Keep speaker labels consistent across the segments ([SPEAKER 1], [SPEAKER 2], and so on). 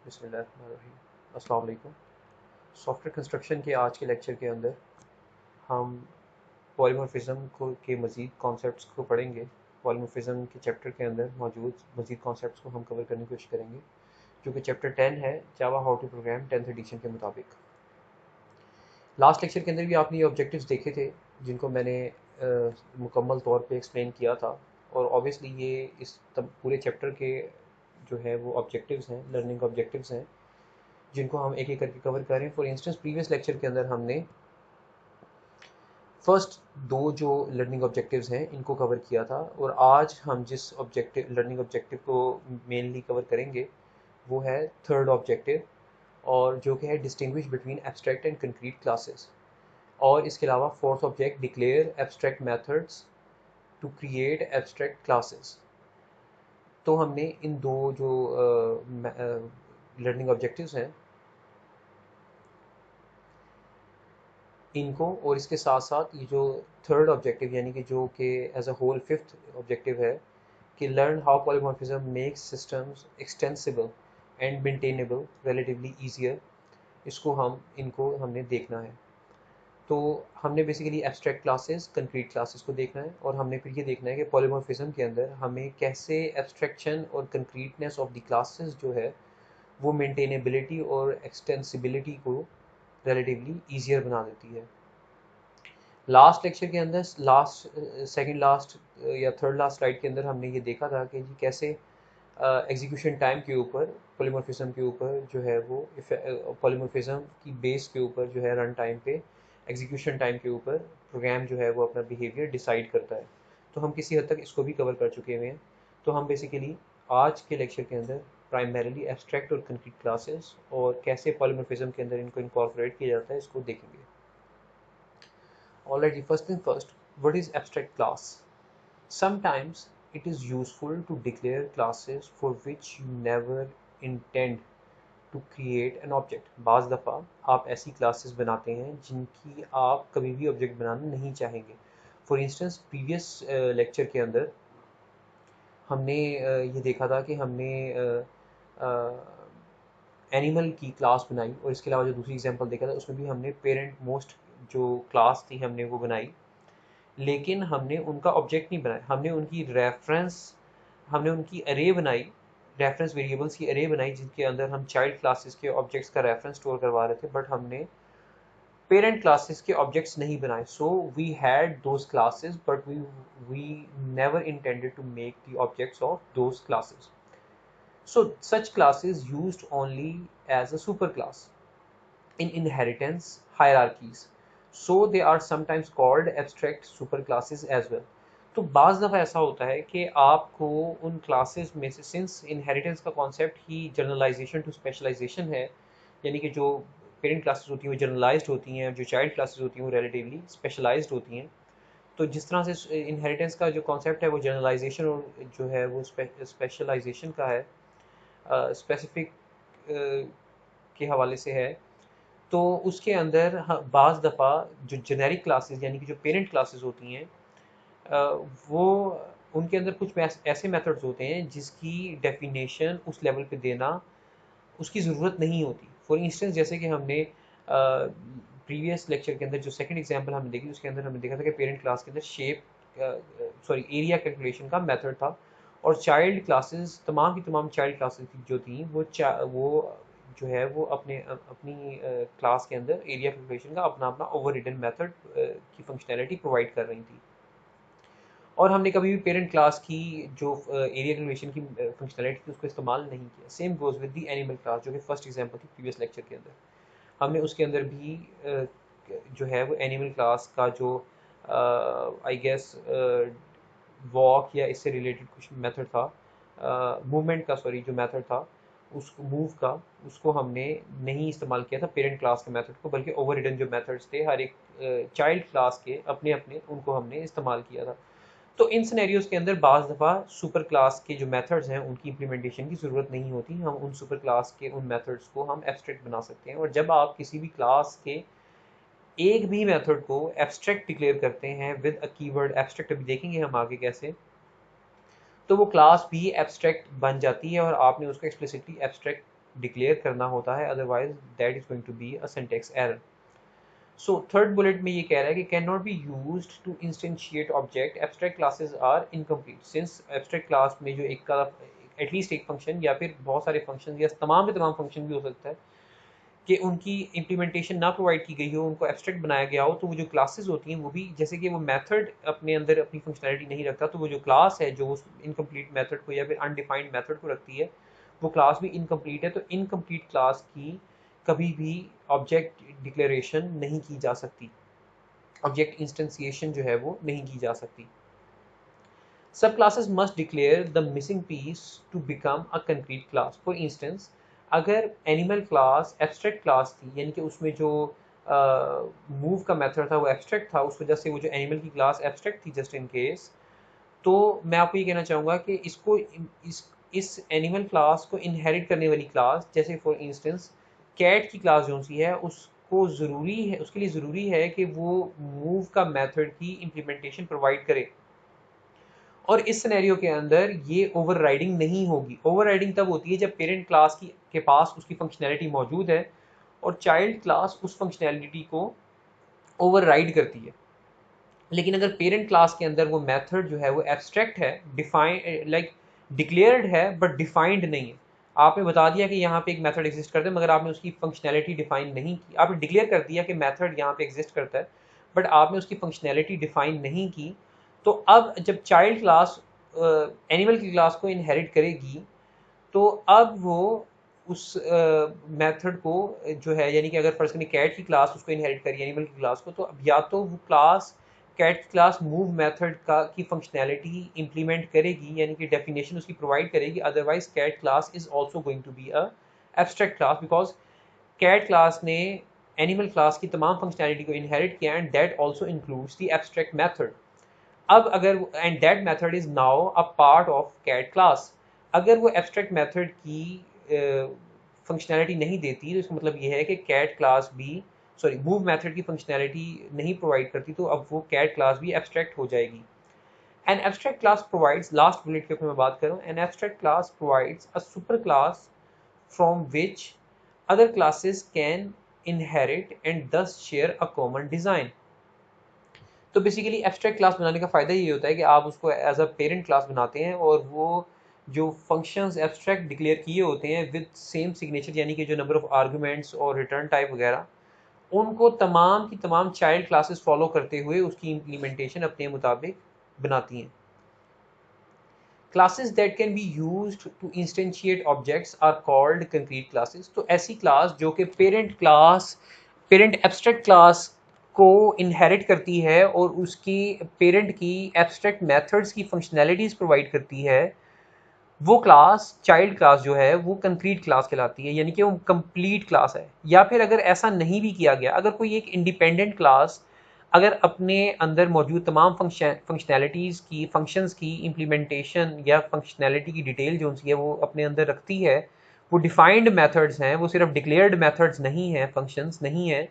[SPEAKER 1] बिस्मिल्लाहिर्रहमानिर्रहीम। अस्सलाम वालेकुम। सॉफ्टवेयर कंस्ट्रक्शन के आज के लेक्चर के अंदर हम पॉलीमॉर्फिज्म को के मज़ीद कॉन्सेप्ट्स को पढ़ेंगे। पॉलीमॉर्फिज्म के चैप्टर के अंदर मौजूद मज़ीद कॉन्सेप्ट्स को हम कवर करने की कोशिश करेंगे, जो कि चैप्टर 10 है, Java how to program 10th edition के मुताबिक। लास्ट लेक्चर के अंदर भी आपने ये ऑब्जेक्टिव्स देखे थे, जिनको मैंने मुकम्मल तौर पे एक्सप्लेन किया था, और ऑब्वियसली ये इस पूरे चैप्टर के जो है वो ऑब्जेक्टिव्स हैं, लर्निंग ऑब्जेक्टिव्स हैं, जिनको हम एक एक करके कवर करें। फॉर इंस्टेंस प्रीवियस लेक्चर के अंदर हमने फर्स्ट दो जो लर्निंग ऑब्जेक्टिव्स हैं इनको कवर किया था, और आज हम जिस लर्निंग ऑब्जेक्टिव को मेनली कवर करेंगे वो है थर्ड ऑब्जेक्टिव, और जो कि है distinguish between abstract and concrete classes. और इसके अलावा fourth object declare abstract methods to create abstract classes. तो हमने इन दो जो लर्निंग ऑब्जेक्टिव्स हैं इनको, और इसके साथ साथ ये जो थर्ड ऑब्जेक्टिव यानी कि जो कि as a whole fifth objective है कि learn how polymorphism makes systems extensible and maintainable relatively easier, इसको हमने देखना है। तो हमने basically abstract classes, concrete classes को देखना है, और हमने फिर ये देखना है कि पॉलीमॉर्फिज्म के अंदर हमें कैसे एब्स्ट्रैक्शन और कंक्रीटनेस ऑफ द क्लासेस जो है वो मेंटेनेबिलिटी और एक्सटेंसिबिलिटी को रिलेटिवली ईजियर बना देती है। लास्ट लेक्चर के अंदर सेकंड लास्ट या थर्ड लास्ट स्लाइड के अंदर हमने ये देखा था कि जी कैसे एग्जीक्यूशन टाइम के ऊपर पॉलीमॉर्फिज्म के ऊपर जो है वो पॉलीमॉर्फिज्म की बेस के ऊपर जो है रन टाइम पे एग्जीक्यूशन टाइम के ऊपर प्रोग्राम जो है वो अपना बिहेवियर डिसाइड करता है। तो हम किसी हद तक इसको भी कवर कर चुके हुए हैं। तो हम बेसिकली आज के लेक्चर के अंदर प्राइमरीली एब्स्ट्रैक्ट और कंक्रीट क्लासेस और कैसे पॉलीमॉर्फिज्म के अंदर इनको इनकॉर्पोरेट किया जाता है इसको देखेंगे। Alrighty, first thing first, what is abstract class? Sometimes it is useful to declare classes for which you never intend to create an object. बाज़ दफ़ा आप ऐसी क्लासेस बनाते हैं जिनकी आप कभी भी ऑब्जेक्ट बनाना नहीं चाहेंगे। फॉर इंस्टेंस प्रीवियस लेक्चर के अंदर हमने ये देखा था कि हमने एनिमल की क्लास बनाई, और इसके अलावा जो दूसरी एग्जांपल देखा था उसमें भी हमने पेरेंट मोस्ट जो क्लास थी हमने वो बनाई, लेकिन हमने उनका ऑब्जेक्ट नहीं बनाया। हमने उनकी अरे बनाई, रेफरेंस वेरिएबल्स की अरे बनाई, जिनके अंदर हम चाइल्ड क्लासेस के ऑब्जेक्ट्स का रेफरेंस स्टोर करवा रहे थे, बट हमने पेरेंट क्लासेस के ऑब्जेक्ट्स नहीं बनाए। So we had those classes but we never intended to make the objects of those classes. So such class is used only as a superclass in inheritance hierarchies. So they are sometimes called abstract superclasses as well. तो बाज़ दफ़ा ऐसा होता है कि आपको उन classes में से, सिंस इनहेरिटेंस का कॉन्सेप्ट ही जनरलाइजेशन टू स्पेशलाइजेशन है, यानी कि जो पेरेंट क्लासेस होती हैं वो जनरलाइज्ड होती हैं, जो चाइल्ड क्लासेस होती हैं वो रिलेटिवली स्पेशलाइज्ड होती हैं। तो जिस तरह से इनहेरिटेंस का जो कॉन्सेप्ट है वो जनरलाइजेशन और जो है वो स्पेशलाइजेशन का है, स्पेसिफिक के हवाले से है, तो उसके अंदर बाज़ दफ़ा जो जेनेरिक क्लासेस यानी कि जो पेरेंट क्लासेस होती हैं वो उनके अंदर कुछ ऐसे मेथड्स होते हैं जिसकी डेफिनेशन उस लेवल पे देना उसकी ज़रूरत नहीं होती। फॉर इंस्टेंस जैसे कि हमने प्रीवियस लेक्चर के अंदर जो सेकंड एग्जांपल हमने देखी उसके अंदर हमने देखा था कि पेरेंट क्लास के अंदर एरिया कैलकुलेशन का मेथड था, और चाइल्ड क्लासेस तमाम की तमाम चाइल्ड क्लासेस जो थी वो जो है वो अपनी क्लास के अंदर एरिया कैलकुलेशन का अपना अपना ओवर रिडन मेथड की फंक्शनैलिटी प्रोवाइड कर रही थी, और हमने कभी भी पेरेंट क्लास की जो एरिया कैलकुलेशन की फंक्शनैलिटी थी उसको इस्तेमाल नहीं किया। Same goes with the animal class, जो कि फर्स्ट एग्जांपल थी प्रीवियस लेक्चर के अंदर। हमने उसके अंदर भी जो है वो एनिमल क्लास का जो आई गेस वॉक या इससे रिलेटेड कुछ मेथड था, मूवमेंट का जो मेथड था उसको मूव का, उसको हमने नहीं इस्तेमाल किया था पेरेंट क्लास के मेथड को, बल्कि ओवर रिडन जो मेथड्स थे हर एक चाइल्ड क्लास के अपने अपने उनको हमने इस्तेमाल किया था। तो इन सिनेरियोज के अंदर बाज़ दफ़ा सुपर क्लास के जो मेथड्स हैं उनकी इम्प्लीमेंटेशन की ज़रूरत नहीं होती। हम उन सुपर क्लास के उन मेथड्स को हम एब्स्ट्रैक्ट बना सकते हैं, और जब आप किसी भी क्लास के एक भी मेथड को एब्स्ट्रैक्ट डिक्लेयर करते हैं विद अ कीवर्ड एब्स्ट्रैक्ट, अभी देखेंगे हम आगे कैसे, तो वो क्लास भी एब्स्ट्रैक्ट बन जाती है और आपने उसको एक्सप्लिसिटली एब्स्ट्रैक्ट डिक्लेयर करना होता है, otherwise that is going to be a syntax error. So third bullet में ये कह रहा है कि can not be used to instantiate object, abstract classes are incomplete. Since abstract class में जो एक का एटलीस्ट एक फंक्शन या फिर बहुत सारे फंक्शन या तमाम के तमाम फंक्शन भी हो सकता है कि उनकी इम्प्लीमेंटेशन ना प्रोवाइड की गई हो, उनको एब्स्ट्रैक्ट बनाया गया हो, तो वो जो क्लासेस होती हैं वो भी, जैसे कि वो मेथड अपने अंदर अपनी फंक्शनैलिटी नहीं रखता, तो वो जो क्लास है जो उस इनकम्प्लीट मेथड को या फिर अनडिफाइंड मेथड को रखती है, वो क्लास भी इनकम्प्लीट है। तो इनकम्प्लीट क्लास की कभी भी ऑब्जेक्ट डिक्लेरेशन नहीं की जा सकती, ऑब्जेक्ट इंस्टेंसिएशन जो है वो नहीं की जा सकती। Sub classes must declare the missing piece to become a concrete class. For instance, अगर एनिमल क्लास एब्स्ट्रैक्ट क्लास थी, यानी कि उसमें जो मूव का मेथड था वो एब्स्ट्रैक्ट था, उस वजह से वो जो एनिमल की क्लास एब्स्ट्रैक्ट थी जस्ट इन केस, तो मैं आपको ये कहना चाहूँगा कि इसको इस एनिमल क्लास को इनहेरिट करने वाली क्लास, जैसे फॉर इंस्टेंस कैट की क्लास जो सी है, उसको ज़रूरी है, उसके लिए ज़रूरी है कि वो मूव का मेथड की इम्प्लीमेंटेशन प्रोवाइड करे। और इस सिनेरियो के अंदर ये ओवरराइडिंग नहीं होगी। ओवरराइडिंग तब होती है जब पेरेंट क्लास के पास उसकी फंक्शनैलिटी मौजूद है और चाइल्ड क्लास उस फंक्शनैलिटी को ओवरराइड करती है। लेकिन अगर पेरेंट क्लास के अंदर वो मेथड जो है वो एब्स्ट्रैक्ट है, डिफाइन लाइक डिक्लेयर्ड है बट डिफाइंड नहीं है, आपने बता दिया कि यहाँ पे एक मेथड एग्जिस्ट करता है मगर आपने उसकी फंक्शनैलिटी डिफाइन नहीं की, आपने डिक्लेयर कर दिया कि मेथड यहाँ पे एग्जिस्ट करता है बट आपने उसकी फंक्शनैलिटी डिफाइन नहीं की, तो अब जब चाइल्ड क्लास एनिमल की क्लास को इनहेरिट करेगी, तो अब वो उस मेथड को जो है, यानी कि अगर फर्स्ट करें कैट की क्लास उसको इनहेरिट करी एनिमल की क्लास को, तो अब या तो वो class cat class move method का की फंक्शनैलिटी इंप्लीमेंट करेगी, यानी कि डेफिनेशन उसकी प्रोवाइड करेगी, otherwise cat class is also going to be a abstract class, because cat class ने एनिमल क्लास की तमाम फंक्शनैलिटी को इनहेरिट किया and that also includes the abstract method. अब अगर and that method is now a part of cat class, अगर वो abstract method की फंक्शनैलिटी नहीं देती, तो इसका मतलब ये है कि कैट क्लास भी, सॉरी मूव मेथड की फंक्शनैलिटी नहीं प्रोवाइड करती, तो अब वो कैट क्लास भी एब्स्ट्रैक्ट हो जाएगी। N abstract class provides, last bullet के ऊपर मैं बात करूँ, N abstract class provides a super class from which other classes can inherit and दस शेयर अ कॉमन डिज़ाइन। तो बेसिकली एब्स्ट्रैक्ट क्लास बनाने का फ़ायदा ये होता है कि आप उसको एज अ पेरेंट क्लास बनाते हैं और वो जो फंक्शंस एब्स्ट्रैक्ट डिक्लेयर किए होते हैं विद सेम सिग्नेचर, यानी कि जो नंबर ऑफ आर्गूमेंट्स और रिटर्न टाइप वगैरह, उनको तमाम की तमाम चाइल्ड क्लासेस फॉलो करते हुए उसकी इम्प्लीमेंटेशन अपने मुताबिक बनाती हैं। Classes that can be used to instantiate objects are called concrete classes. तो ऐसी क्लास जो कि पेरेंट एब्स्ट्रैक्ट क्लास को इनहेरिट करती है और उसकी पेरेंट की एब्स्ट्रैक्ट मेथड्स की फंक्शनैलिटीज़ प्रोवाइड करती है, वो क्लास चाइल्ड क्लास जो है वो कंक्रीट क्लास कहलाती है, यानी कि वो कंप्लीट क्लास है। या फिर अगर ऐसा नहीं भी किया गया, अगर कोई एक इंडिपेंडेंट क्लास अगर अपने अंदर मौजूद तमाम फंक्शनैलिटीज़ की फंक्शंस की इम्प्लीमेंटेशन या फंक्शनैलिटी की डिटेल जो उनकी है वो अपने अंदर रखती है, वो डिफाइंड मेथड्स हैं, वो सिर्फ डिक्लेयर्ड मेथड्स नहीं हैं, फंक्शंस नहीं हैं,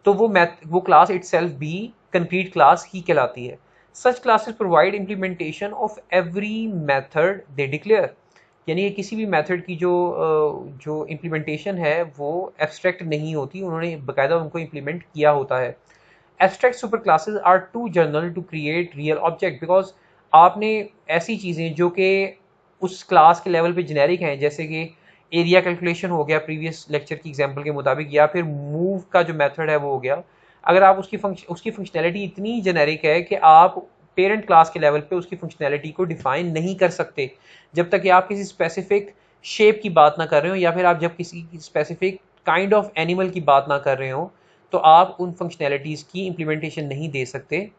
[SPEAKER 1] तो वो क्लास इटसेल्फ भी कंक्रीट क्लास ही कहलाती है। Such classes provide implementation of every method they declare, यानी कि किसी भी मेथड की जो इम्प्लीमेंटेशन है वो एब्स्ट्रैक्ट नहीं होती, उन्होंने बाकायदा उनको इम्प्लीमेंट किया होता है। Abstract super classes are too general to create real object, because आपने ऐसी चीज़ें जो कि उस क्लास के लेवल पे जेनेरिक हैं, जैसे कि एरिया कैलकुलेशन हो गया प्रीवियस लेक्चर की एग्जांपल के मुताबिक, या फिर मूव का जो मेथड है वो हो गया, अगर आप उसकी फंक्शनैलिटी इतनी जेनेरिक है कि आप पेरेंट क्लास के लेवल पे उसकी फंक्शनैलिटी को डिफाइन नहीं कर सकते, जब तक कि आप किसी स्पेसिफिक शेप की बात ना कर रहे हो या फिर आप जब किसी स्पेसिफिक काइंड ऑफ एनिमल की बात ना कर रहे हो, तो आप उन फंक्शनैलिटीज़ की इम्प्लीमेंटेशन नहीं दे सकते।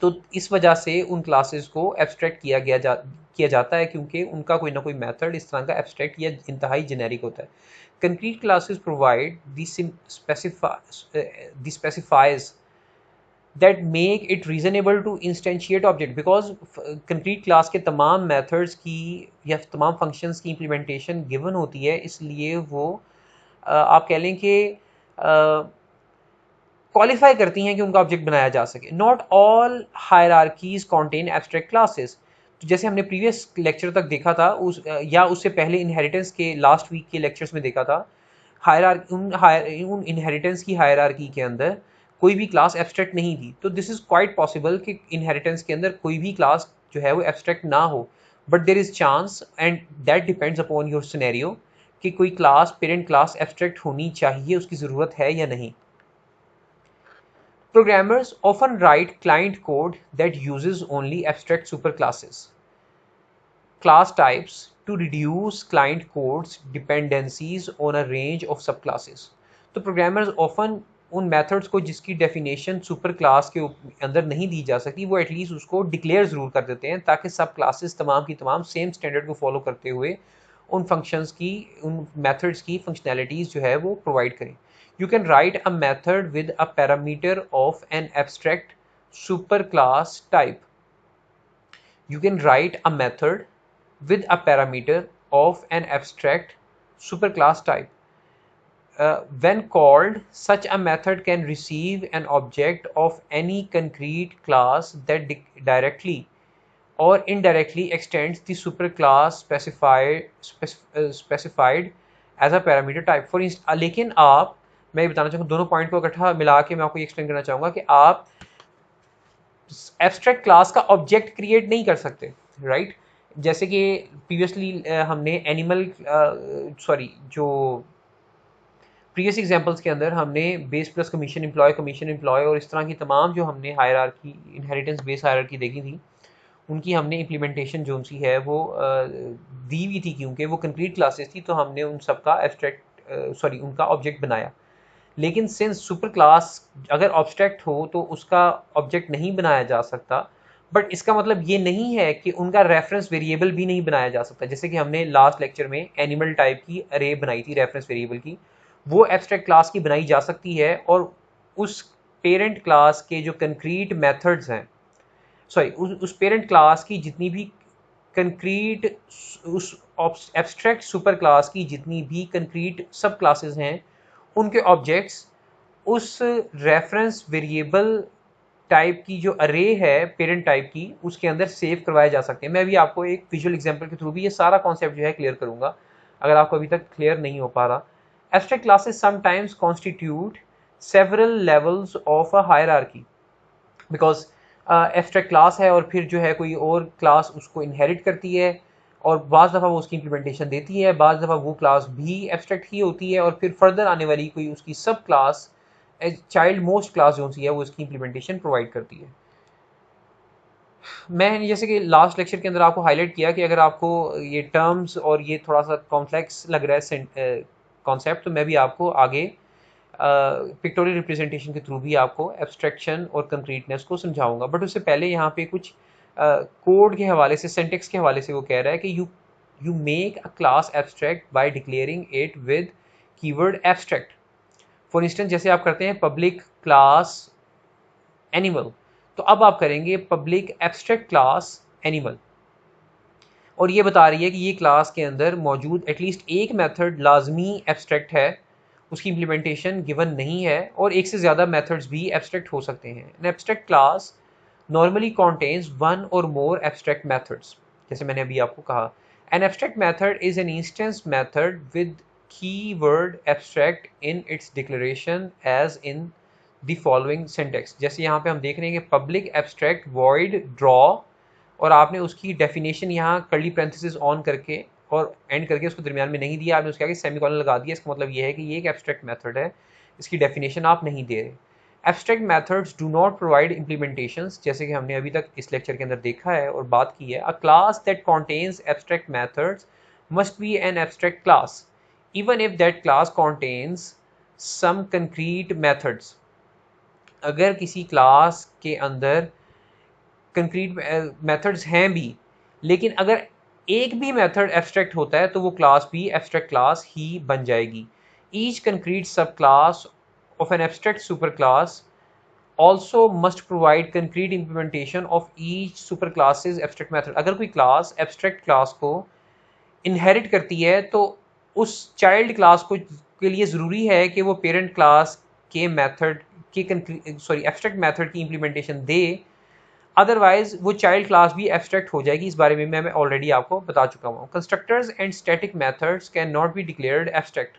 [SPEAKER 1] तो इस वजह से उन क्लासेस को एब्स्ट्रैक्ट किया जाता है, क्योंकि उनका कोई ना कोई मेथड इस तरह का एब्स्ट्रैक्ट या इंतहाई जेनेरिक होता है। Concrete classes provide the specifies that make it reasonable to instantiate object, because concrete class के तमाम मेथड्स की या तमाम फंक्शंस की इम्प्लीमेंटेशन गिवन होती है, इसलिए वो आप कह लें कि क्वालिफाई करती हैं कि उनका ऑब्जेक्ट बनाया जा सके। Not all hierarchies contain abstract classes, तो जैसे हमने प्रीवियस लेक्चर तक देखा था या उससे पहले इनहेरिटेंस के लास्ट वीक के लेक्चर्स में देखा था, उन इनहेरिटेंस की हायरार्की के अंदर कोई भी क्लास एब्स्ट्रैक्ट नहीं थी। तो दिस इज क्वाइट पॉसिबल कि इनहेरिटेंस के अंदर कोई भी क्लास जो है वो एब्स्ट्रैक्ट ना हो, but there is chance and that depends upon your scenario कि कोई क्लास पेरेंट क्लास एब्स्ट्रैक्ट होनी चाहिए, उसकी ज़रूरत है या नहीं। Programmers often write client code that uses only abstract superclasses, class types to reduce client code's dependencies on a range of subclasses. तो programmers often उन methods को जिसकी definition super class के अंदर नहीं दी जा सकती, वो एटलीस्ट उसको डिक्लेयर ज़रूर कर देते हैं ताकि सब क्लासेस तमाम की तमाम सेम स्टैंडर्ड को फॉलो करते हुए उन फंक्शंस की, उन मेथड्स की फंक्शनैलिटीज़ जो है वो प्रोवाइड करें। You can write a method with a parameter of an abstract superclass type. You can write a method with a parameter of an abstract superclass type. When called, such a method can receive an object of any concrete class that directly or indirectly extends the superclass specified as a parameter type. For instance, लेकिन आप, मैं ये बताना चाहूँगा, दोनों point को इकट्ठा मिला के मैं आपको ये एक्सप्लेन करना चाहूँगा कि आप एब्स्ट्रैक्ट क्लास का ऑब्जेक्ट क्रिएट नहीं कर सकते, राइट? जैसे कि प्रीवियसली हमने जो प्रीवियस एग्जांपल्स के अंदर हमने बेस प्लस कमीशन एम्प्लॉय और इस तरह की तमाम जो हमने हायरार्की, इनहेरिटेंस बेस हायरार्की देखी थी, उनकी हमने इम्प्लीमेंटेशन जो सी है वो दी हुई थी, क्योंकि वो कंक्रीट क्लासेस थी, तो हमने उन सब का उनका ऑब्जेक्ट बनाया। लेकिन सिंस सुपर क्लास अगर ऑब्स्ट्रैक्ट हो तो उसका ऑब्जेक्ट नहीं बनाया जा सकता, बट इसका मतलब ये नहीं है कि उनका रेफरेंस वेरिएबल भी नहीं बनाया जा सकता। जैसे कि हमने लास्ट लेक्चर में एनिमल टाइप की अरे बनाई थी रेफरेंस वेरिएबल की, वो एब्स्ट्रैक्ट क्लास की बनाई जा सकती है, और उस पेरेंट क्लास के जो कंक्रीट मेथड्स हैं, उस पेरेंट क्लास की जितनी भी कंक्रीट, उस एब्स्ट्रैक्ट सुपर क्लास की जितनी भी कंक्रीट सब क्लासेस हैं, उनके ऑब्जेक्ट्स उस रेफरेंस वेरिएबल टाइप की जो अरे है पेरेंट टाइप की, उसके अंदर सेव करवाए जा सकते हैं। मैं भी आपको एक विजुअल एग्जांपल के थ्रू भी ये सारा कॉन्सेप्ट जो है क्लियर करूंगा, अगर आपको अभी तक क्लियर नहीं हो पा रहा। Abstract classes sometimes constitute several levels of a hierarchy, because abstract class है और फिर जो है कोई और क्लास उसको इनहेरिट करती है, और बाज़ दफ़ा वो उसकी इम्प्लीमेंटेशन देती है, बाज़ दफ़ा वो क्लास भी एब्स्ट्रैक्ट ही होती है, और फिर फर्दर आने वाली कोई उसकी सब क्लास, चाइल्ड मोस्ट क्लास जो सी है वो उसकी इम्प्लीमेंटेशन प्रोवाइड करती है। मैं जैसे कि लास्ट लेक्चर के अंदर आपको हाईलाइट किया कि अगर आपको ये टर्म्स और ये थोड़ा सा कॉम्प्लेक्स लग रहा है कॉन्सेप्ट, तो मैं भी आपको आगे पिक्टोरियल रिप्रेजेंटेशन के थ्रू भी आपको एब्स्ट्रैक्शन और कंक्रीटनेस को समझाऊंगा। बट उससे पहले यहाँ पे कुछ कोड के हवाले से, सिंटेक्स के हवाले से वो कह रहा है कि you make a class abstract by declaring it with keyword abstract. For instance, जैसे आप करते हैं पब्लिक क्लास एनिमल, तो अब आप करेंगे पब्लिक एब्स्ट्रैक्ट क्लास एनिमल, और ये बता रही है कि ये क्लास के अंदर मौजूद एटलीस्ट एक मेथड लाजमी एब्स्ट्रैक्ट है, उसकी इम्प्लीमेंटेशन गिवन नहीं है, और एक से ज़्यादा मेथड्स भी एब्स्ट्रैक्ट हो सकते हैं। N abstract class normally contains one or more abstract methods, जैसे मैंने अभी आपको कहा। An abstract method is an instance method with keyword abstract in its declaration as in the following syntax। जैसे यहाँ पे हम देख रहे हैं कि public abstract void draw, और आपने उसकी डेफिनेशन यहाँ कर्ली पैरेंथेसिस ऑन करके और एंड करके उसको दरमियान में नहीं दिया, आपने उसके आगे सेमीकोलन लगा दिया। इसका मतलब ये है कि ये एक एब्स्ट्रैक्ट मेथड है, इसकी डेफिनेशन आप नहीं दे रहे। Abstract methods do not provide implementations, जैसे कि हमने अभी तक इस लेक्चर के अंदर देखा है और बात की है। A class that contains abstract methods must be an abstract class even if that class contains some concrete methods. अगर किसी क्लास के अंदर कंक्रीट मेथड्स हैं भी, लेकिन अगर एक भी मेथड एब्स्ट्रैक्ट होता है तो वो क्लास भी एब्स्ट्रैक्ट क्लास ही बन जाएगी। ईच कंक्रीट सब class of an abstract superclass also must provide concrete implementation of each superclass's abstract method। अगर कोई क्लास एब्स्ट्रैक्ट क्लास को इनहेरिट करती है तो उस चाइल्ड क्लास को के लिए ज़रूरी है कि वो पेरेंट क्लास के मेथड के एब्स्ट्रैक्ट मेथड की इम्प्लीमेंटेशन दे, अदरवाइज वो चाइल्ड क्लास भी एब्स्ट्रैक्ट हो जाएगी। इस बारे में मैं ऑलरेडी आपको बता चुका हूँ। Constructors and static methods can not be declared abstract.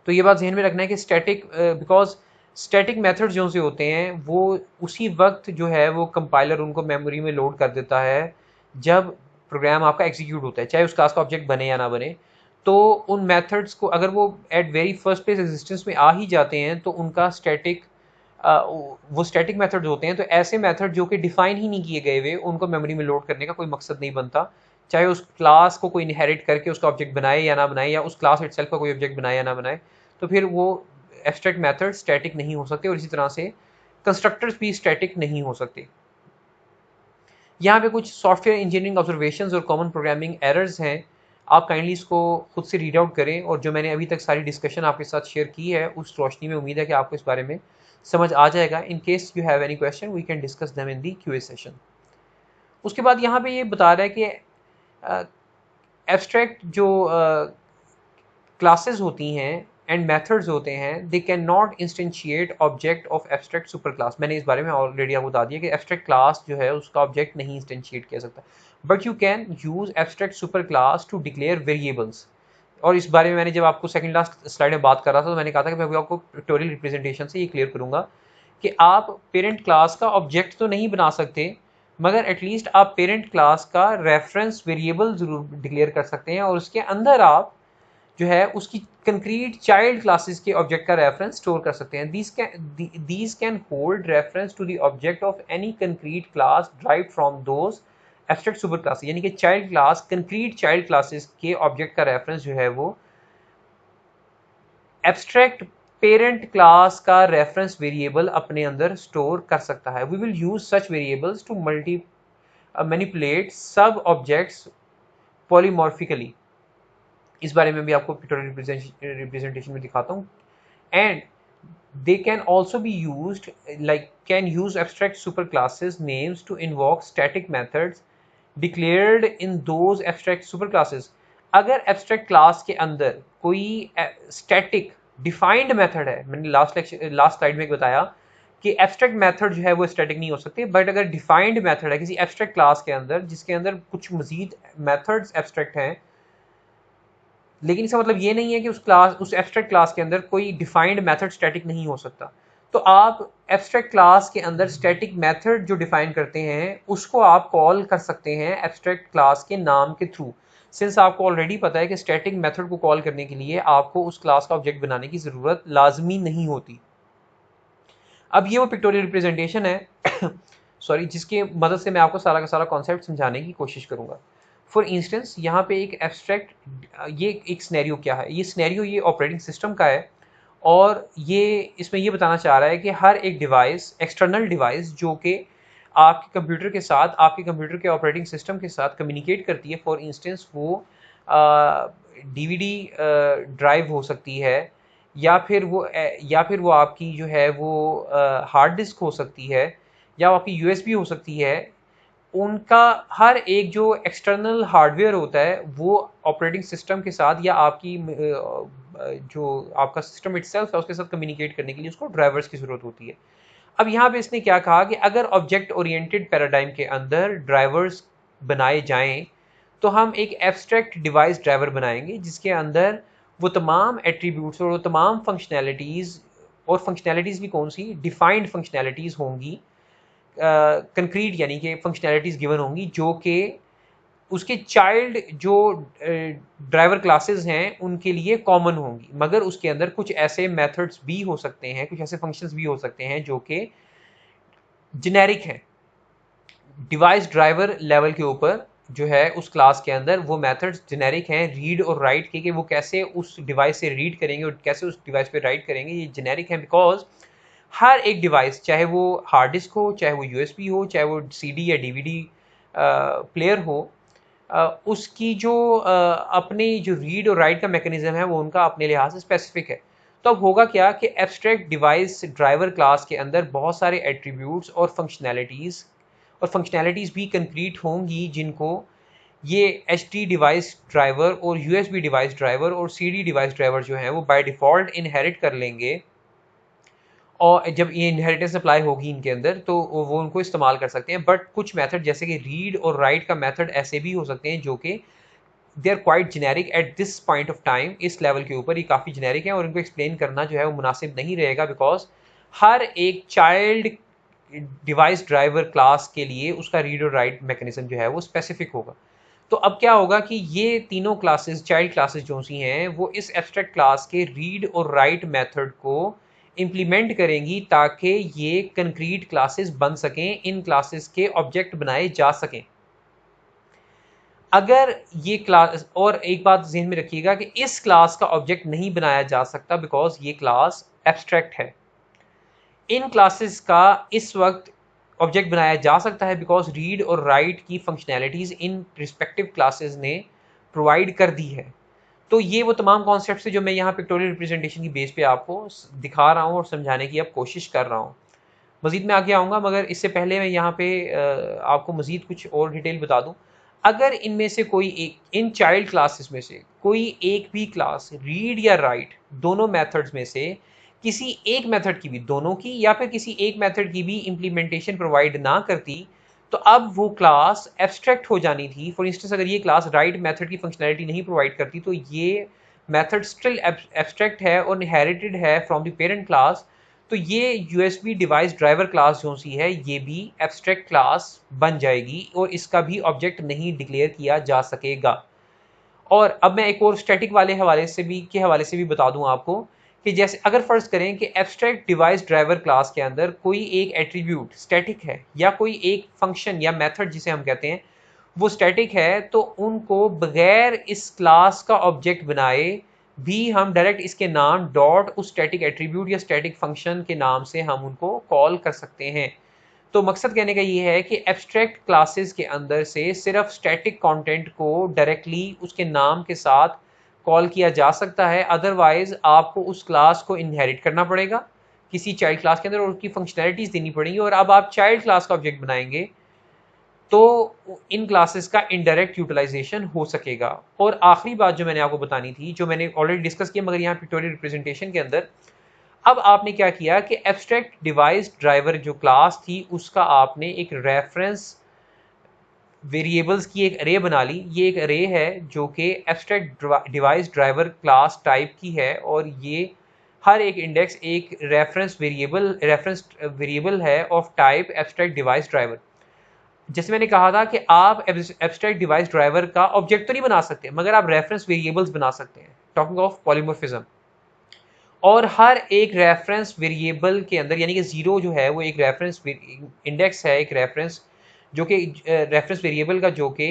[SPEAKER 1] तो ये बात ध्यान में रखना है कि स्टैटिक, बिकॉज स्टैटिक मेथड जो से होते हैं वो उसी वक्त जो है वो कंपाइलर उनको मेमोरी में लोड कर देता है जब प्रोग्राम आपका एग्जीक्यूट होता है, चाहे उस क्लास का ऑब्जेक्ट बने या ना बने। तो उन मेथड्स को अगर वो at very first place existence में आ ही जाते हैं तो उनका स्टैटिक, वो स्टैटिक मेथड्स होते हैं। तो ऐसे मेथड जो कि डिफाइन ही नहीं किए गए हुए उनको मेमोरी में लोड करने का कोई मकसद नहीं बनता, चाहे उस क्लास को कोई इनहेरिट करके उसका ऑब्जेक्ट बनाए या ना बनाए, या उस क्लास इटसेल्फ का कोई ऑब्जेक्ट बनाए या ना बनाए। तो फिर वो एब्स्ट्रैक्ट मेथड स्टैटिक नहीं हो सकते, और इसी तरह से कंस्ट्रक्टर्स भी स्टैटिक नहीं हो सकते। यहाँ पे कुछ सॉफ्टवेयर इंजीनियरिंग ऑब्जर्वेशंस और कॉमन प्रोग्रामिंग एरर्स हैं, आप काइंडली इसको खुद से रीड आउट करें, और जो मैंने अभी तक सारी डिस्कशन आपके साथ शेयर की है उस रोशनी में उम्मीद है कि आपको इस बारे में समझ आ जाएगा। In case you have any question we can discuss them in the QA session. उसके बाद यहाँ पे ये बता रहा है कि एब्स्ट्रैक्ट जो क्लासेस होती हैं एंड मेथड्स होते हैं, they can not instantiate object of abstract super class. मैंने इस बारे में ऑलरेडी आपको बता दिया कि एब्स्ट्रैक्ट क्लास जो है उसका ऑब्जेक्ट नहीं इंस्टेंशिएट किया सकता, but you can use abstract super class to declare variables. और इस बारे में मैंने जब आपको सेकंड लास्ट स्लाइड में बात कर रहा था तो मैंने कहा था कि मैं आपको पिक्टोरियल रिप्रेजेंटेशन से ये क्लियर करूंगा कि आप पेरेंट क्लास का ऑब्जेक्ट तो नहीं बना सकते, मगर एटलीस्ट आप पेरेंट क्लास का रेफरेंस वेरिएबल जरूर डिक्लेयर कर सकते हैं, और उसके अंदर आप जो है उसकी कंक्रीट चाइल्ड क्लासेस के ऑब्जेक्ट का रेफरेंस स्टोर कर सकते हैं। These can hold reference to the object of any concrete class derived from those abstract super classes, यानी कि child class concrete child classes के ऑब्जेक्ट का रेफरेंस जो है वो एब्स्ट्रैक्ट पेरेंट क्लास का रेफरेंस वेरिएबल अपने अंदर स्टोर कर सकता है। We will use such variables to manipulate sub objects polymorphically. इस बारे में भी आपको पिक्टोरियल रिप्रेजेंटेशन में दिखाता हूँ। And they can also be used, like can use abstract superclasses names to invoke static methods declared in those abstract superclasses। अगर abstract class के अंदर कोई static defined method है, मैंने लास्ट स्लाइड में बताया कि abstract method जो है वो static नहीं हो सकती, बट अगर defined method है किसी abstract class के अंदर जिसके अंदर कुछ मजीद methods abstract हैं, लेकिन इसका मतलब ये नहीं है कि उस एब्स्ट्रैक्ट क्लास के अंदर कोई डिफाइंड मेथड स्टैटिक नहीं हो सकता। तो आप एब्स्ट्रैक्ट क्लास के अंदर स्टैटिक मेथड जो डिफाइन करते हैं उसको आप कॉल कर सकते हैं एब्स्ट्रैक्ट क्लास के नाम के थ्रू। सिंस आपको ऑलरेडी पता है कि स्टैटिक मेथड को कॉल करने के लिए आपको उस क्लास का ऑब्जेक्ट बनाने की ज़रूरत लाजमी नहीं होती। अब ये वो पिक्टोरियल रिप्रेजेंटेशन है सॉरी, जिसकी मदद से मैं आपको सारा का सारा कॉन्सेप्ट समझाने की कोशिश करूँगा। फॉर इंस्टेंस यहाँ पे एक एब्स्ट्रैक्ट, ये एक स्नैरियो क्या है, ये स्नैरियो ये ऑपरेटिंग सिस्टम का है, और ये इसमें ये बताना चाह रहा है कि हर एक डिवाइस, एक्सटर्नल डिवाइस जो कि आपके कंप्यूटर के साथ, आपके कंप्यूटर के ऑपरेटिंग सिस्टम के साथ कम्युनिकेट करती है, फॉर इंस्टेंस वो डीवीडी ड्राइव हो सकती है, या फिर वो आपकी जो है वो हार्ड डिस्क हो सकती है, या आपकी यूएसबी हो सकती है। उनका हर एक जो एक्सटर्नल हार्डवेयर होता है वो ऑपरेटिंग सिस्टम के साथ या आपकी जो आपका सिस्टम इटसेल्फ है उसके साथ कम्युनिकेट करने के लिए उसको ड्राइवर्स की ज़रूरत होती है। अब यहाँ पे इसने क्या कहा कि अगर ऑब्जेक्ट ओरिएंटेड पैराडाइम के अंदर ड्राइवर्स बनाए जाएं तो हम एक एब्स्ट्रैक्ट डिवाइस ड्राइवर बनाएंगे जिसके अंदर वो तमाम एट्रीब्यूट्स और वो तमाम फंक्शनैलिटीज़, और फंक्शनैलिटीज़ भी कौन सी, डिफाइंड फंक्शनैलिटीज़ होंगी, कंक्रीट यानी कि फंक्शनैलिटीज़ गिवन होंगी जो कि उसके चाइल्ड जो ड्राइवर क्लासेस हैं उनके लिए कॉमन होंगी, मगर उसके अंदर कुछ ऐसे मेथड्स भी हो सकते हैं, कुछ ऐसे फंक्शंस भी हो सकते हैं जो कि जेनेरिक हैं। डिवाइस ड्राइवर लेवल के ऊपर जो है उस क्लास के अंदर वो मेथड्स जेनेरिक हैं, रीड और राइट के, कि वो कैसे उस डिवाइस से रीड करेंगे और कैसे उस डिवाइस पे राइट करेंगे, ये जेनेरिक हैं। बिकॉज हर एक डिवाइस, चाहे वो हार्ड डिस्क हो, चाहे वो यूएसबी हो, चाहे वो सीडी या डीवीडी प्लेयर हो, उसकी जो अपने जो रीड और राइट का मैकेनिज्म है वो उनका अपने लिहाज से स्पेसिफिक है। तो अब होगा क्या कि एब्स्ट्रैक्ट डिवाइस ड्राइवर क्लास के अंदर बहुत सारे एट्रीब्यूट्स और फंक्शनैलिटीज़ भी कंक्रीट होंगी जिनको ये एचडी डिवाइस ड्राइवर और यूएसबी डिवाइस ड्राइवर और सीडी डिवाइस ड्राइवर जो हैं वो बाय डिफ़ॉल्ट इनहेरिट कर लेंगे, और जब ये इनहेरिटेंस अप्लाई होगी इनके अंदर तो वो उनको इस्तेमाल कर सकते हैं। बट कुछ मेथड जैसे कि रीड और राइट का मेथड ऐसे भी हो सकते हैं जो कि they are quite generic at this point of time. इस लेवल के ऊपर ये काफ़ी जेनेरिक है और इनको एक्सप्लेन करना जो है वो मुनासिब नहीं रहेगा, बिकॉज हर एक चाइल्ड डिवाइस ड्राइवर क्लास के लिए उसका रीड और राइट मैकेनिज्म जो है वो स्पेसिफिक होगा। तो अब क्या होगा कि ये तीनों क्लासेस, चाइल्ड क्लासेस जो सी हैं, वो इस एब्स्ट्रैक्ट क्लास के रीड और राइट मेथड को इम्प्लीमेंट करेंगी ताकि ये कंक्रीट क्लासेस बन सकें, इन क्लासेस के ऑब्जेक्ट बनाए जा सकें। अगर ये क्लास, और एक बात ध्यान में रखिएगा कि इस क्लास का ऑब्जेक्ट नहीं बनाया जा सकता बिकॉज ये क्लास एब्स्ट्रैक्ट है। इन क्लासेस का इस वक्त ऑब्जेक्ट बनाया जा सकता है बिकॉज रीड और राइट की फंक्शनैलिटीज़ इन रिस्पेक्टिव क्लासेस ने प्रोवाइड कर दी है। तो ये वो तमाम कॉन्सेप्ट्स है जो मैं यहाँ पिक्टोरियल रिप्रेजेंटेशन की बेस पे आपको दिखा रहा हूँ और समझाने की अब कोशिश कर रहा हूँ। मज़ीद मैं आगे आऊँगा, मगर इससे पहले मैं यहाँ पे आपको मज़ीद कुछ और डिटेल बता दूँ। अगर इनमें से कोई एक, इन चाइल्ड क्लासेस में से कोई एक भी क्लास रीड या राइट दोनों मेथड्स में से किसी एक मेथड की भी, दोनों की या फिर किसी एक मेथड की भी इम्प्लीमेंटेशन प्रोवाइड ना करती, तो अब वो क्लास एब्स्ट्रैक्ट हो जानी थी। फॉर इंस्टेंस अगर ये क्लास राइट मेथड की फंक्शनैलिटी नहीं प्रोवाइड करती तो ये मेथड स्टिल एब्स्ट्रैक्ट है और इनहेरिटेड है फ्रॉम द पेरेंट क्लास। तो ये यूएसबी डिवाइस ड्राइवर क्लास जो सी है ये भी एब्स्ट्रैक्ट क्लास बन जाएगी और इसका भी ऑब्जेक्ट नहीं डिक्लेयर किया जा सकेगा। और अब मैं एक और स्टैटिक वाले हवाले से भी बता दूं आपको कि जैसे अगर फर्ज करें कि एब्स्ट्रैक्ट डिवाइस ड्राइवर क्लास के अंदर कोई एक एट्रीब्यूट स्टैटिक है या कोई एक फंक्शन या मेथड जिसे हम कहते हैं वो स्टैटिक है, तो उनको बगैर इस क्लास का ऑब्जेक्ट बनाए भी हम डायरेक्ट इसके नाम डॉट उस स्टैटिक एट्रीब्यूट या स्टैटिक फंक्शन के नाम से हम उनको कॉल कर सकते हैं। तो मकसद कहने का ये है कि एब्स्ट्रैक्ट क्लासेस के अंदर से सिर्फ स्टैटिक कंटेंट को डायरेक्टली उसके नाम के साथ कॉल किया जा सकता है, अदरवाइज आपको उस क्लास को इनहेरिट करना पड़ेगा किसी चाइल्ड क्लास के अंदर और उसकी फंक्शनैलिटीज़ देनी पड़ेंगी। और अब आप चाइल्ड क्लास का ऑब्जेक्ट बनाएंगे तो इन क्लासेस का इनडायरेक्ट यूटिलाइजेशन हो सकेगा। और आखिरी बात जो मैंने आपको बतानी थी, जो मैंने ऑलरेडी डिस्कस किया मगर यहाँ पिक्टोरियल रिप्रेजेंटेशन के अंदर, अब आपने क्या किया कि एब्स्ट्रैक्ट डिवाइस ड्राइवर जो क्लास थी उसका आपने एक रेफरेंस वेरिएबल्स की एक अरे बना ली। ये एक अरे है जो कि abstract device driver class type की है और ये हर एक इंडेक्स एक रेफरेंस वेरिएबल है of type abstract device driver. जैसे मैंने कहा था कि आप एब्स्ट्रैक्ट डिवाइस ड्राइवर का ऑब्जेक्ट तो नहीं बना सकते मगर आप रेफरेंस वेरिएबल्स बना सकते हैं, टॉकिंग ऑफ पॉलीमॉर्फिज्म। और हर एक रेफरेंस वेरिएबल के अंदर, यानी कि जीरो जो है वो एक रेफरेंस इंडेक्स है, एक रेफरेंस जो कि रेफरेंस वेरिएबल का जो कि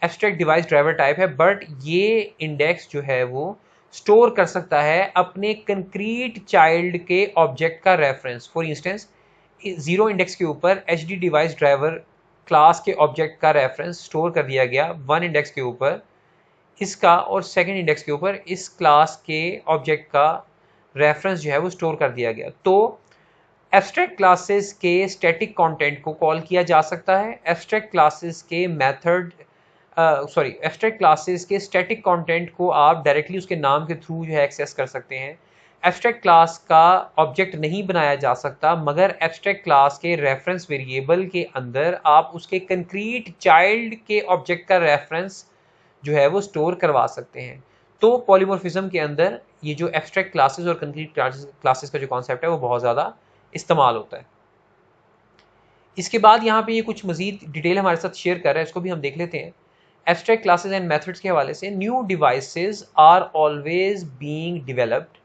[SPEAKER 1] एब्स्ट्रैक्ट डिवाइस ड्राइवर टाइप है, बट ये इंडेक्स जो है वो स्टोर कर सकता है अपने कंक्रीट चाइल्ड के ऑब्जेक्ट का reference. For instance zero index के ऊपर H D device driver class के ऑब्जेक्ट का रेफरेंस स्टोर कर दिया गया वन इंडेक्स के ऊपर इसका, और सेकेंड इंडेक्स के ऊपर इस क्लास के ऑब्जेक्ट का रेफरेंस जो है वो स्टोर कर दिया गया। तो एब्स्ट्रैक्ट क्लासेस के स्टैटिक कंटेंट को कॉल किया जा सकता है, एब्स्ट्रैक्ट क्लासेस के एब्स्ट्रैक्ट क्लासेस के स्टैटिक कंटेंट को आप डायरेक्टली उसके नाम के थ्रू जो है एक्सेस कर सकते हैं। एब्स्ट्रैक्ट क्लास का ऑब्जेक्ट नहीं बनाया जा सकता मगर एब्स्ट्रैक्ट क्लास के रेफरेंस वेरिएबल के अंदर आप उसके कंक्रीट चाइल्ड के ऑब्जेक्ट का रेफरेंस जो है वो स्टोर करवा सकते हैं। तो पॉलीमॉर्फिज्म के अंदर ये जो एब्स्ट्रैक्ट क्लासेस और कंक्रीट क्लासेस का जो कॉन्सेप्ट है वो बहुत ज़्यादा इस्तेमाल होता है। इसके बाद यहाँ पे ये कुछ मजीद डिटेल हमारे साथ शेयर कर रहा है, इसको भी हम देख लेते हैं। एब्स्ट्रैक्ट क्लासेस एंड मेथड्स के हवाले से, new devices are always being developed.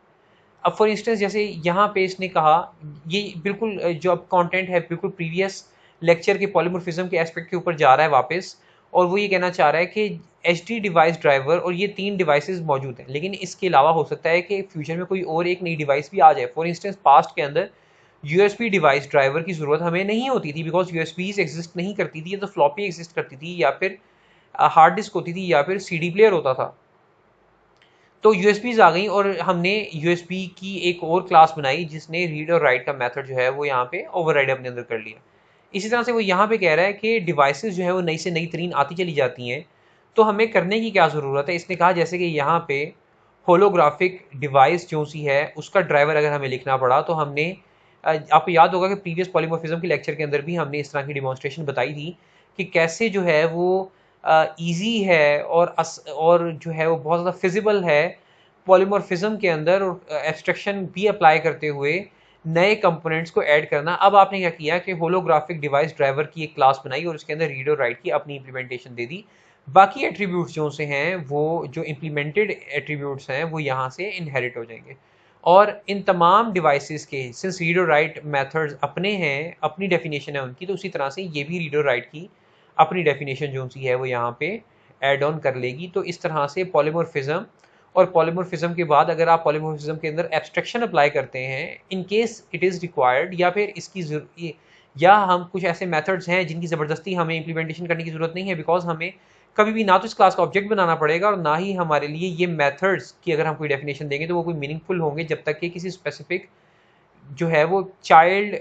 [SPEAKER 1] अब फॉर इंस्टेंस जैसे यहाँ पे इसने कहा, ये बिल्कुल जो अब कंटेंट है बिल्कुल प्रीवियस लेक्चर के पॉलीमॉर्फिज्म के एस्पेक्ट के ऊपर जा रहा है वापस, और वो ये कहना चाह रहा है कि एच डी डिवाइस ड्राइवर और ये तीन डिवाइसेस मौजूद हैं, लेकिन इसके अलावा हो सकता है कि फ्यूचर में कोई और एक नई डिवाइस भी आ जाए। फॉर इंस्टेंस पास्ट के अंदर यूएसबी डिवाइस ड्राइवर की ज़रूरत हमें नहीं होती थी बिकॉज यूएसबीज एग्जिस्ट नहीं करती थी, या तो फ्लॉपी एग्जिस्ट करती थी या फिर हार्ड डिस्क होती थी या फिर सीडी प्लेयर होता था। तो यूएसबीज आ गई और हमने यूएसबी की एक और क्लास बनाई जिसने रीड और राइट का मेथड जो है वो यहाँ पे ओवरराइड अपने अंदर कर लिया। इसी तरह से वो यहाँ पे कह रहा है कि डिवाइसेस जो है वो नई से नई तरीन आती चली जाती हैं, तो हमें करने की क्या ज़रूरत है। इसने कहा जैसे कि यहाँ पे होलोग्राफिक डिवाइस जो सी है उसका ड्राइवर अगर हमें लिखना पड़ा तो हमने आपको याद होगा कि प्रीवियस पॉलीमॉर्फिज्म के लेक्चर के अंदर भी हमने इस तरह की डिमॉन्स्ट्रेशन बताई थी कि कैसे जो है वो इजी है और जो है वो बहुत ज़्यादा फिजिबल है पॉलीमॉर्फिज्म के अंदर, और एब्स्ट्रैक्शन भी अप्लाई करते हुए नए कंपोनेंट्स को ऐड करना। अब आपने क्या किया कि होलोग्राफिक डिवाइस ड्राइवर की एक क्लास बनाई और उसके अंदर रीड और राइट की अपनी इंप्लीमेंटेशन दे दी। बाकी एट्रीब्यूट्स जो से हैं वो जो इम्प्लीमेंटेड एट्रीब्यूट्स हैं वो यहाँ से इनहेरिट हो जाएंगे। और इन तमाम डिवाइसेस के सिंस रीड और राइट मेथड्स अपने हैं, अपनी डेफिनेशन है उनकी, तो उसी तरह से ये भी रीड और राइट की अपनी डेफिनेशन जो सी है वो यहाँ पे ऐड ऑन कर लेगी। तो इस तरह से पॉलीमॉर्फिज्म, और पॉलीमॉर्फिज्म के बाद अगर आप पॉलीमॉर्फिज्म के अंदर एब्स्ट्रैक्शन अप्लाई करते हैं in case it is required, या फिर या हम कुछ ऐसे मेथड्स हैं जिनकी ज़बरदस्ती हमें इंप्लीमेंटेशन करने की ज़रूरत नहीं है, बिकॉज हमें कभी भी ना तो इस क्लास का ऑब्जेक्ट बनाना पड़ेगा और ना ही हमारे लिए ये मेथड्स की अगर हम कोई डेफिनेशन देंगे तो वो कोई मीनिंगफुल होंगे जब तक कि किसी स्पेसिफिक जो है वो चाइल्ड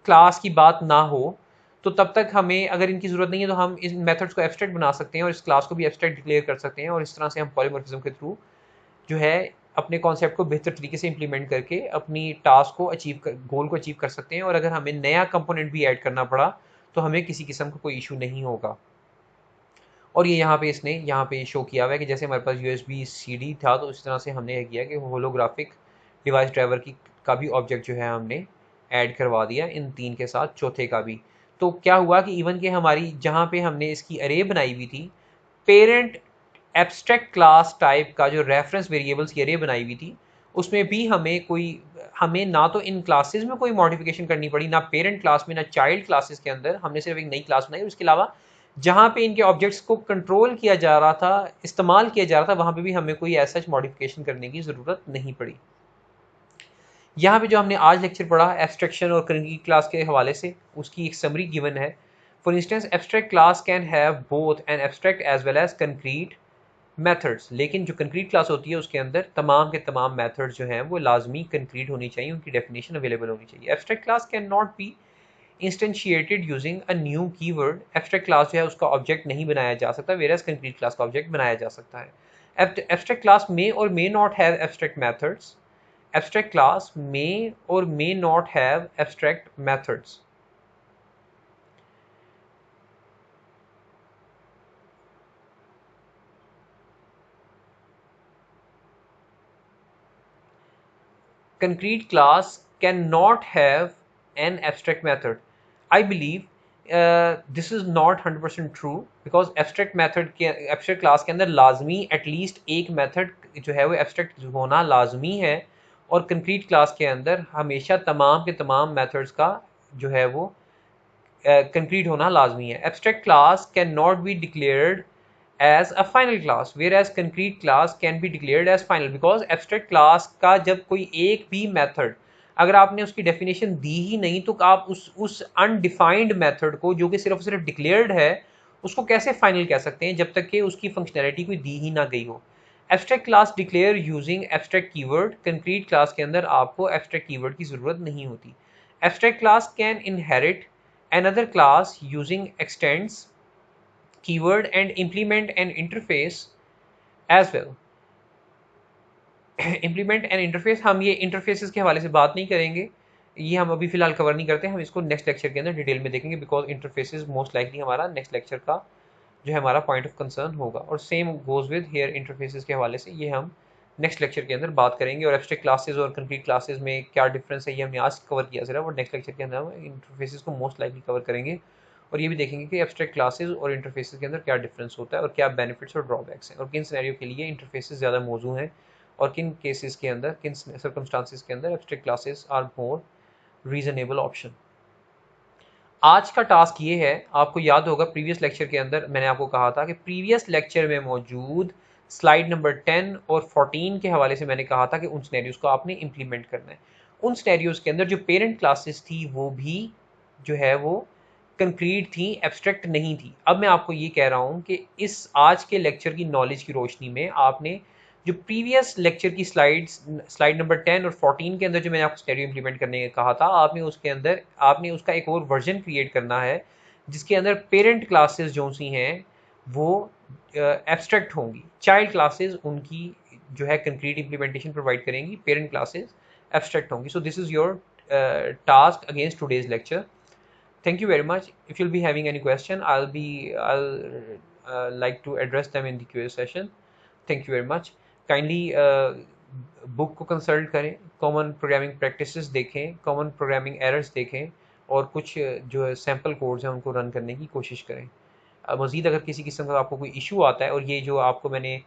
[SPEAKER 1] क्लास की बात ना हो। तो तब तक हमें अगर इनकी ज़रूरत नहीं है तो हम इन मेथड्स को एब्स्ट्रैक्ट बना सकते हैं और इस क्लास को भी एब्स्ट्रैक्ट डिक्लेयर कर सकते हैं, और इस तरह से हम पॉलीमॉर्फिज्म के थ्रू जो है अपने कॉन्सेप्ट को बेहतर तरीके से इंप्लीमेंट करके अपनी टास्क को गोल को अचीव कर सकते हैं। और अगर हमें नया कंपोनेंट भी ऐड करना पड़ा तो हमें किसी किस्म का कोई इशू नहीं होगा। और ये यहाँ पे इसने यहाँ पे शो किया हुआ है कि जैसे हमारे पास USB CD था, तो उसी तरह से हमने ये किया कि होलोग्राफिक डिवाइस ड्राइवर की का भी ऑब्जेक्ट जो है हमने ऐड करवा दिया इन तीन के साथ, चौथे का भी। तो क्या हुआ कि इवन के हमारी जहाँ पे हमने इसकी अरे बनाई हुई थी, पेरेंट एब्स्ट्रैक्ट क्लास टाइप का जो रेफरेंस वेरिएबल्स की अरे बनाई हुई थी, उसमें भी हमें ना तो इन क्लासेस में कोई मॉडिफिकेशन करनी पड़ी, ना पेरेंट क्लास में, ना चाइल्ड क्लासेस के अंदर। हमने सिर्फ एक नई क्लास बनाई और उसके अलावा जहाँ पे इनके ऑब्जेक्ट्स को कंट्रोल किया जा रहा था, इस्तेमाल किया जा रहा था, वहाँ पे भी हमें कोई ऐसा मॉडिफिकेशन करने की ज़रूरत नहीं पड़ी। यहाँ पे जो हमने आज लेक्चर पढ़ा एब्स्ट्रैक्शन और कंक्रीट क्लास के हवाले से, उसकी एक समरी गिवन है। For instance abstract class can have both an abstract as well as concrete methods, लेकिन जो कंक्रीट क्लास होती है उसके अंदर तमाम के तमाम मेथड्स जो हैं वो लाजमी कंक्रीट होनी चाहिए, उनकी डेफिनेशन अवेलेबल होनी चाहिए। Abstract class can not be instantiated using a new keyword. Abstract class जो है उसका ऑब्जेक्ट नहीं बनाया जा सकता, वेयरएज कंक्रीट क्लास का ऑब्जेक्ट बनाया जा सकता है। Abstract class may or may not have abstract methods. Abstract class may or may not have abstract methods. Concrete class cannot have an abstract method. I believe this is not 100% true, because abstract class के अंदर लाजमी at least एक method जो है वो abstract होना लाजमी है, और कंक्रीट क्लास के अंदर हमेशा तमाम के तमाम मेथड्स का जो है वो कंक्रीट होना लाजमी है। Abstract class can not be declared as a final class, whereas concrete class can be declared as final, because abstract class का जब कोई एक भी मेथड अगर आपने उसकी डेफिनेशन दी ही नहीं तो आप उस अनडिफाइंड मेथड को जो कि सिर्फ सिर्फ डिक्लेयर्ड है उसको कैसे फाइनल कह सकते हैं जब तक कि उसकी फंक्शनैलिटी कोई दी ही ना गई हो। Abstract class declare using abstract keyword, concrete class के अंदर आपको एब्स्ट्रैक्ट कीवर्ड की जरूरत नहीं होती। Abstract class can inherit another class using extends keyword and implement an interface as well. implement an interface, हम ये इंटरफेसेस के हवाले से बात नहीं करेंगे, ये हम अभी फिलहाल कवर नहीं करते, हम इसको नेक्स्ट लेक्चर के अंदर डिटेल में देखेंगे, बिकॉज इंटरफेसेस मोस्ट लाइकली हमारा नेक्स्ट लेक्चर का जो है हमारा पॉइंट ऑफ कंसर्न होगा। और same goes with here interfaces के हवाले से, ये हम नेक्स्ट लेक्चर के अंदर बात करेंगे। और एब्स्ट्रैक्ट क्लासेस और कंक्रीट क्लासेस में क्या डिफरेंस है ये हमने आज कवर किया सिर्फ, और नेक्स्ट लेक्चर के अंदर हम इंटरफेसेस को मोस्ट लाइकली कवर करेंगे और ये भी देखेंगे कि एब्स्ट्रैक्ट क्लासेस और इंटरफेसेस के अंदर क्या डिफरेंस होता है और क्या बेनिफिट्स और ड्रॉबैक्स हैं, और किन सिनेरियो के लिए इंटरफेसेस ज़्यादा मौजू हैं और किन केसेस के अंदर, किन सर्कमस्टांसिस के अंदर abstract classes are more reasonable option. आज का टास्क ये है, आपको याद होगा प्रीवियस लेक्चर के अंदर मैंने आपको कहा था कि प्रीवियस लेक्चर में मौजूद स्लाइड नंबर 10 और 14 के हवाले से मैंने कहा था कि उन सिनेरियोज को आपने इंप्लीमेंट करना है। उन सिनेरियोज के अंदर जो पेरेंट क्लासेस थी वो भी जो है वो कंक्रीट थी, एब्स्ट्रैक्ट नहीं थी। अब मैं आपको ये कह रहा हूँ कि इस आज के लेक्चर की नॉलेज की रोशनी में आपने जो प्रीवियस लेक्चर की स्लाइड नंबर 10 और 14 के अंदर जो मैंने आपको सिनेरियो इंप्लीमेंट करने का कहा था, आपने उसके अंदर आपने उसका एक और वर्जन क्रिएट करना है जिसके अंदर पेरेंट क्लासेस जो सी हैं वो एब्स्ट्रैक्ट होंगी, चाइल्ड क्लासेस उनकी जो है कंक्रीट इंप्लीमेंटेशन प्रोवाइड करेंगी, पेरेंट क्लासेस एब्स्ट्रैक्ट होंगी। So this is your task against today's lecture. Thank you very much. If you'll be having any question, I'll like to address them in the QA session. Thank you very much. Kindly book को consult करें, common programming practices देखें, common programming errors देखें और कुछ जो है sample codes हैं उनको रन करने की कोशिश करें। मज़ीद अगर किसी किस्म का आपको कोई इशू आता है, और ये जो आपको मैंने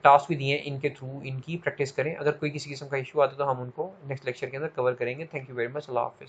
[SPEAKER 1] टास्क भी दिए हैं इनके थ्रू इनकी प्रैक्टिस करें। अगर कोई किसी किस्म का इशू आता है तो हम उनको नेक्स्ट लेक्चर के अंदर कवर करेंगे। Thank you very much. अल्लाह हाफ़िज़।